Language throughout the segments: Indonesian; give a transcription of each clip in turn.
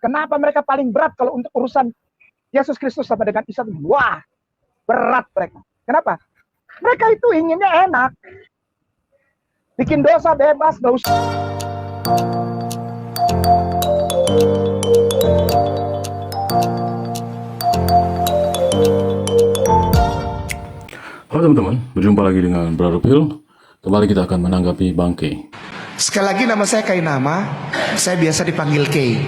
Kenapa mereka paling berat kalau untuk urusan Yesus Kristus sama dengan Isa? Wah, berat mereka. Kenapa? Mereka itu inginnya enak. Bikin dosa bebas, gak usah. Halo teman-teman, berjumpa lagi dengan Brother Phil. Kembali kita akan menanggapi bangkai. Sekali lagi nama saya Kainama, saya biasa dipanggil Kay.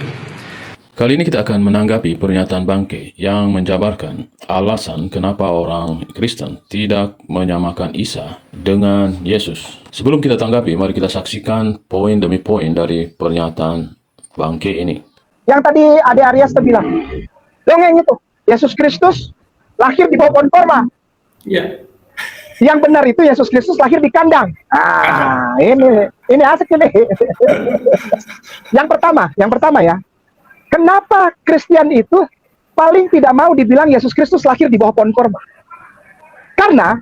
Kali ini kita akan menanggapi pernyataan bangkai yang menjabarkan alasan kenapa orang Kristen tidak menyamakan Isa dengan Yesus. Sebelum kita tanggapi, mari kita saksikan poin demi poin dari pernyataan bangkai ini. Yang tadi Ade Aries bilang, dongeng itu, Yesus Kristus lahir di bawah pohon korma. Iya. Yang benar itu Yesus Kristus lahir di kandang. Ini asik ini. Yang pertama ya. Kenapa Kristen itu paling tidak mau dibilang Yesus Kristus lahir di bawah pohon korma? Karena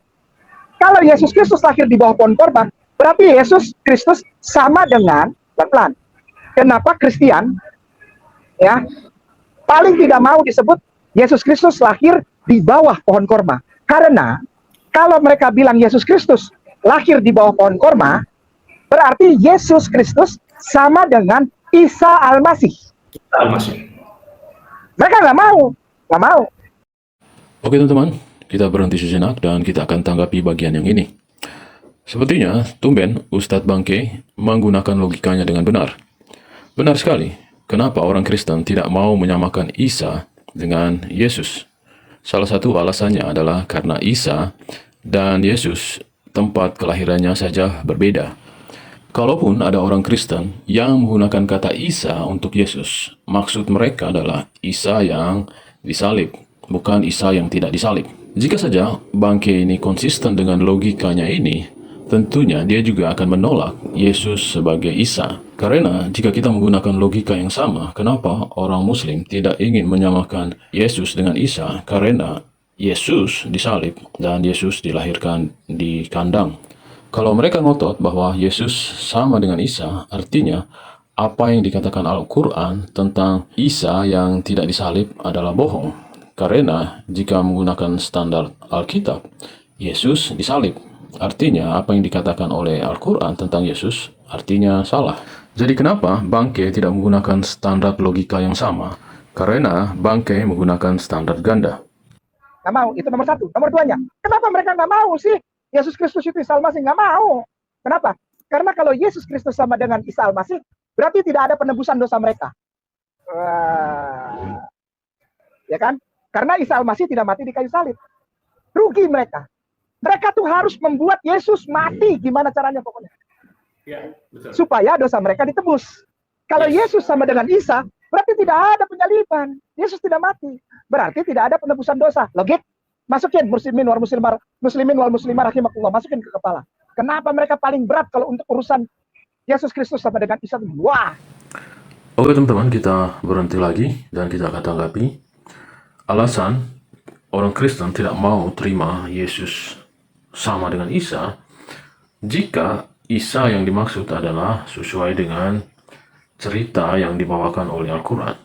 kalau Yesus Kristus lahir di bawah pohon korma, berarti Yesus Kristus sama dengan pelan-pelan. Kenapa Kristen ya paling tidak mau disebut Yesus Kristus lahir di bawah pohon korma? Karena kalau mereka bilang Yesus Kristus lahir di bawah pohon korma, berarti Yesus Kristus sama dengan Isa Al-Masih. Mereka nggak mau. Oke teman-teman, kita berhenti sejenak dan kita akan tanggapi bagian yang ini. Sepertinya, tumben Ustadz Bangkai menggunakan logikanya dengan benar. Benar sekali, kenapa orang Kristen tidak mau menyamakan Isa dengan Yesus? Salah satu alasannya adalah karena Isa dan Yesus tempat kelahirannya saja berbeda. Kalaupun ada orang Kristen yang menggunakan kata Isa untuk Yesus, maksud mereka adalah Isa yang disalib, bukan Isa yang tidak disalib. Jika saja bangkai ini konsisten dengan logikanya ini, tentunya dia juga akan menolak Yesus sebagai Isa. Karena jika kita menggunakan logika yang sama, kenapa orang Muslim tidak ingin menyamakan Yesus dengan Isa? Karena Yesus disalib dan Yesus dilahirkan di kandang. Kalau mereka ngotot bahwa Yesus sama dengan Isa, artinya apa yang dikatakan Al-Quran tentang Isa yang tidak disalib adalah bohong. Karena jika menggunakan standar Alkitab, Yesus disalib. Artinya apa yang dikatakan oleh Al-Quran tentang Yesus artinya salah. Jadi kenapa bangkai tidak menggunakan standar logika yang sama? Karena bangkai menggunakan standar ganda. Nggak mau, itu nomor satu. Nomor duanya, kenapa mereka nggak mau sih Yesus Kristus itu Isa Al-Masih? Nggak mau. Kenapa? Karena kalau Yesus Kristus sama dengan Isa Al-Masih, berarti tidak ada penebusan dosa mereka. Ya kan? Karena Isa Al-Masih tidak mati di kayu salib. Rugi mereka. Mereka tuh harus membuat Yesus mati. Gimana caranya pokoknya? Ya, betul. Supaya dosa mereka ditebus. Kalau Yesus sama dengan Isa, berarti tidak ada penyaliban. Yesus tidak mati. Berarti tidak ada penebusan dosa. Logik? Masukin muslimin wal muslimah rahimakumullah, masukin ke kepala. Kenapa mereka paling berat kalau untuk urusan Yesus Kristus sama dengan Isa? Wah. Oke teman-teman, kita berhenti lagi dan kita akan tanggapi alasan orang Kristen tidak mau terima Yesus sama dengan Isa jika Isa yang dimaksud adalah sesuai dengan cerita yang dibawakan oleh Al-Quran.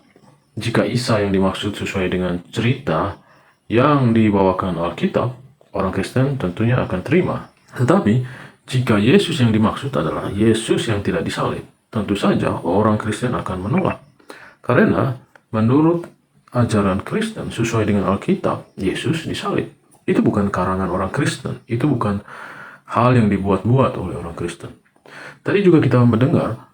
Jika Isa yang dimaksud sesuai dengan cerita yang dibawakan Alkitab, orang Kristen tentunya akan terima. Tetapi, jika Yesus yang dimaksud adalah Yesus yang tidak disalib, tentu saja orang Kristen akan menolak. Karena menurut ajaran Kristen sesuai dengan Alkitab, Yesus disalib. Itu bukan karangan orang Kristen, itu bukan hal yang dibuat-buat oleh orang Kristen. Tadi juga kita mendengar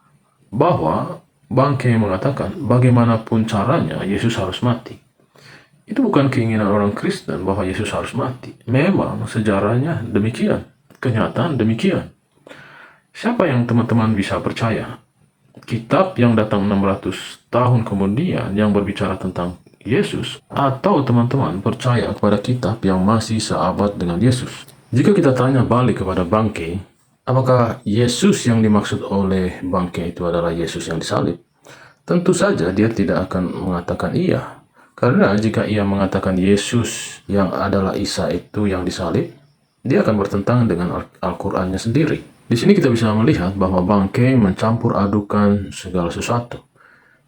bahwa bangkai mengatakan bagaimanapun caranya Yesus harus mati. Itu bukan keinginan orang Kristen bahwa Yesus harus mati. Memang sejarahnya demikian, kenyataan demikian. Siapa yang teman-teman bisa percaya? Kitab yang datang 600 tahun kemudian yang berbicara tentang Yesus, atau teman-teman percaya kepada kitab yang masih seabad dengan Yesus? Jika kita tanya balik kepada bangkai, apakah Yesus yang dimaksud oleh bangkai itu adalah Yesus yang disalib? Tentu saja dia tidak akan mengatakan iya. Karena jika ia mengatakan Yesus yang adalah Isa itu yang disalib, dia akan bertentangan dengan Al-Qurannya sendiri. Di sini kita bisa melihat bahwa bangkai mencampur adukan segala sesuatu.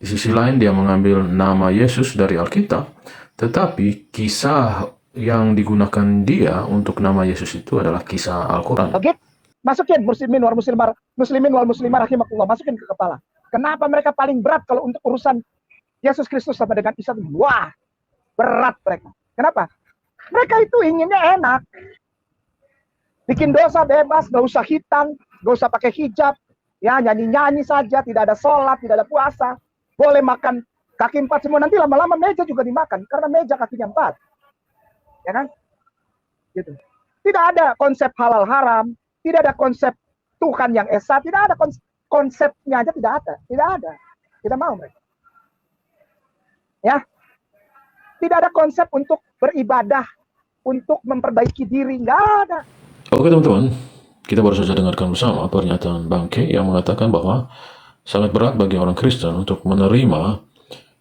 Di sisi lain dia mengambil nama Yesus dari Alkitab, tetapi kisah yang digunakan dia untuk nama Yesus itu adalah kisah Al-Quran. Oke? Masukin muslimin wal muslimah rahimakumullah, masukin ke kepala. Kenapa mereka paling berat kalau untuk urusan Yesus Kristus sama dengan Isa? Wah, berat mereka. Kenapa? Mereka itu inginnya enak. Bikin dosa bebas, gak usah hitam, gak usah pakai hijab, ya nyanyi-nyanyi saja, tidak ada sholat, tidak ada puasa. Boleh makan kaki 4 semua, nanti lama-lama meja juga dimakan, karena meja kakinya 4. Ya kan? Gitu. Tidak ada konsep halal haram, tidak ada konsep Tuhan yang esa, tidak ada konsepnya aja, tidak ada. Tidak mau mereka. Ya. Tidak ada konsep untuk beribadah, untuk memperbaiki diri, nggak ada. Oke teman-teman, kita baru saja dengarkan bersama pernyataan Bangke yang mengatakan bahwa sangat berat bagi orang Kristen untuk menerima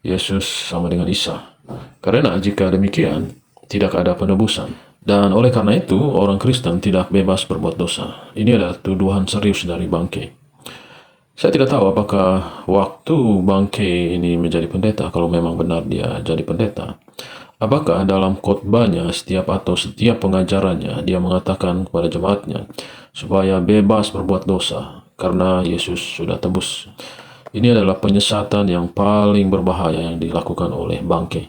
Yesus sama dengan Isa. Karena jika demikian, tidak ada penebusan. Dan oleh karena itu, orang Kristen tidak bebas berbuat dosa. Ini adalah tuduhan serius dari Bangke. Saya tidak tahu apakah waktu Bangke ini menjadi pendeta, kalau memang benar dia jadi pendeta, apakah dalam khotbahnya setiap pengajarannya dia mengatakan kepada jemaatnya supaya bebas berbuat dosa karena Yesus sudah tebus. Ini adalah penyesatan yang paling berbahaya yang dilakukan oleh Bangke.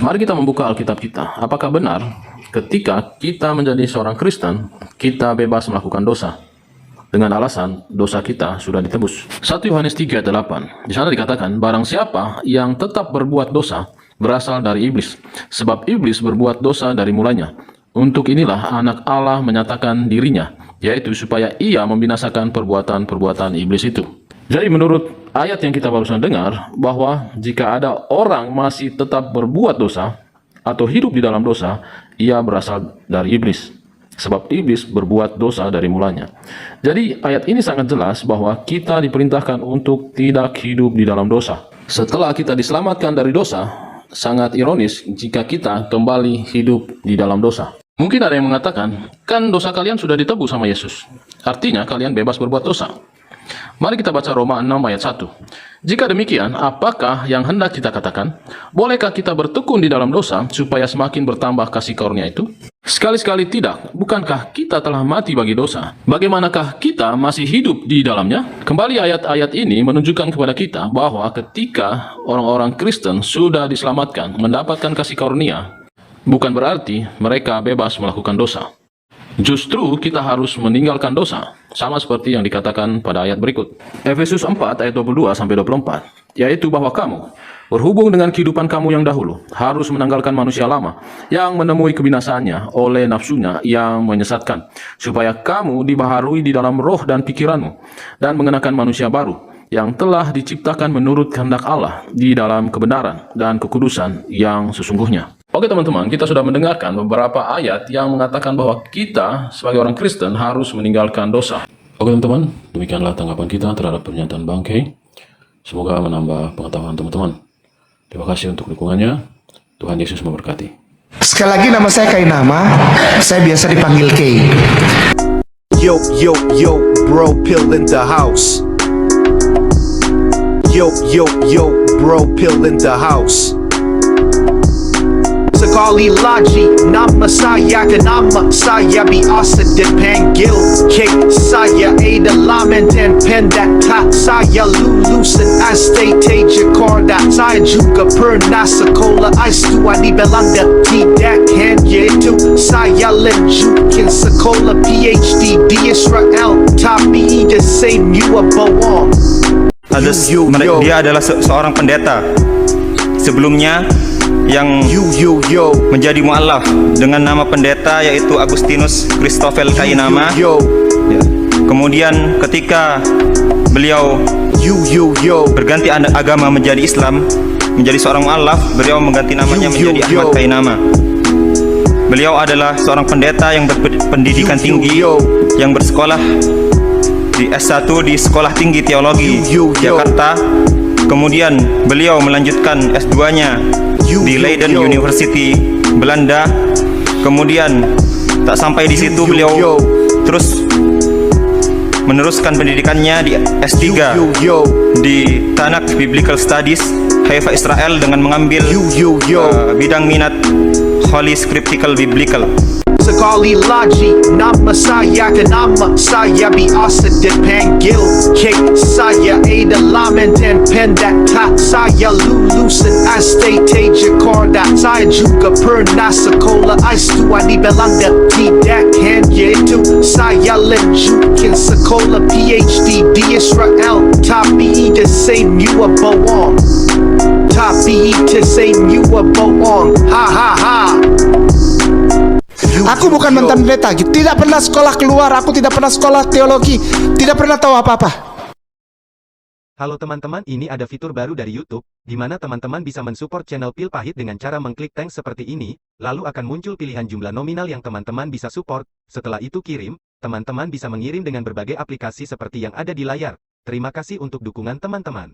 Mari kita membuka Alkitab kita. Apakah benar ketika kita menjadi seorang Kristen, kita bebas melakukan dosa dengan alasan dosa kita sudah ditebus? 1 Yohanes 3 ayat 8. Di sana dikatakan, barang siapa yang tetap berbuat dosa berasal dari iblis, sebab iblis berbuat dosa dari mulanya. Untuk inilah anak Allah menyatakan dirinya, yaitu supaya ia membinasakan perbuatan-perbuatan iblis itu. Jadi menurut ayat yang kita barusan dengar, bahwa jika ada orang masih tetap berbuat dosa atau hidup di dalam dosa, ia berasal dari iblis. Sebab iblis berbuat dosa dari mulanya. Jadi ayat ini sangat jelas bahwa kita diperintahkan untuk tidak hidup di dalam dosa. Setelah kita diselamatkan dari dosa, sangat ironis jika kita kembali hidup di dalam dosa. Mungkin ada yang mengatakan, kan dosa kalian sudah ditebus sama Yesus. Artinya kalian bebas berbuat dosa. Mari kita baca Roma 6 ayat 1. Jika demikian, apakah yang hendak kita katakan? Bolehkah kita bertekun di dalam dosa supaya semakin bertambah kasih karunia itu? Sekali-sekali tidak. Bukankah kita telah mati bagi dosa? Bagaimanakah kita masih hidup di dalamnya? Kembali ayat-ayat ini menunjukkan kepada kita bahwa ketika orang-orang Kristen sudah diselamatkan, mendapatkan kasih karunia, bukan berarti mereka bebas melakukan dosa. Justru kita harus meninggalkan dosa, sama seperti yang dikatakan pada ayat berikut. Efesus 4 ayat 22-24, yaitu bahwa kamu, berhubung dengan kehidupan kamu yang dahulu, harus menanggalkan manusia lama, yang menemui kebinasaannya oleh nafsunya yang menyesatkan, supaya kamu dibaharui di dalam roh dan pikiranmu, dan mengenakan manusia baru, yang telah diciptakan menurut kehendak Allah, di dalam kebenaran dan kekudusan yang sesungguhnya. Oke teman-teman, kita sudah mendengarkan beberapa ayat yang mengatakan bahwa kita sebagai orang Kristen harus meninggalkan dosa. Oke teman-teman, demikianlah tanggapan kita terhadap pernyataan Bangke. Semoga menambah pengetahuan teman-teman. Terima kasih untuk dukungannya. Tuhan Yesus memberkati. Sekali lagi nama saya Kainama, saya biasa dipanggil Kay. Yo, yo, yo, bro, pill in the house. Yo, yo, yo, bro, pill in the house. Sekali lagi nama saya Kainama, saya biasa dipanggil Kay. Saya adalah mantan pendeta, saya lulusan STT Jakarta. Saya juga pernah sekolah S2 di Belanda. Tidak hanya itu, saya lanjutkan sekolah PhD di Israel, tapi the same you a bohong. Dia adalah seorang pendeta sebelumnya yang menjadi mu'alaf dengan nama pendeta yaitu Agustinus Christoffel Kainama. Ya. Kemudian ketika beliau berganti agama menjadi Islam, menjadi seorang mu'alaf, beliau mengganti namanya menjadi Ahmad Kainama. Beliau adalah seorang pendeta yang berpendidikan tinggi, yang bersekolah di S1 di Sekolah Tinggi Teologi Jakarta. Kemudian beliau melanjutkan S2-nya di Leiden University Belanda. Kemudian tak sampai di situ, beliau terus meneruskan pendidikannya di S3 di Tanakh Biblical Studies Haifa Israel dengan mengambil bidang minat Holy Scriptical Biblical. Sekali lagi nama saya biasa dipanggil K. Saya adalah mantan pendeta. Saya lulusan STT Jakarta. Saya juga pernah sekolah S2 di Belanda. Tidak hanya itu, saya lanjutkan sekolah PhD di Israel. Tapi itu semua bohong. Aku bukan mantan pendeta, tidak pernah sekolah keluar, aku tidak pernah sekolah teologi, tidak pernah tahu apa-apa. Halo teman-teman, ini ada fitur baru dari YouTube, di mana teman-teman bisa mensupport channel Pil Pahit dengan cara mengklik thanks seperti ini, lalu akan muncul pilihan jumlah nominal yang teman-teman bisa support. Setelah itu kirim, teman-teman bisa mengirim dengan berbagai aplikasi seperti yang ada di layar. Terima kasih untuk dukungan teman-teman.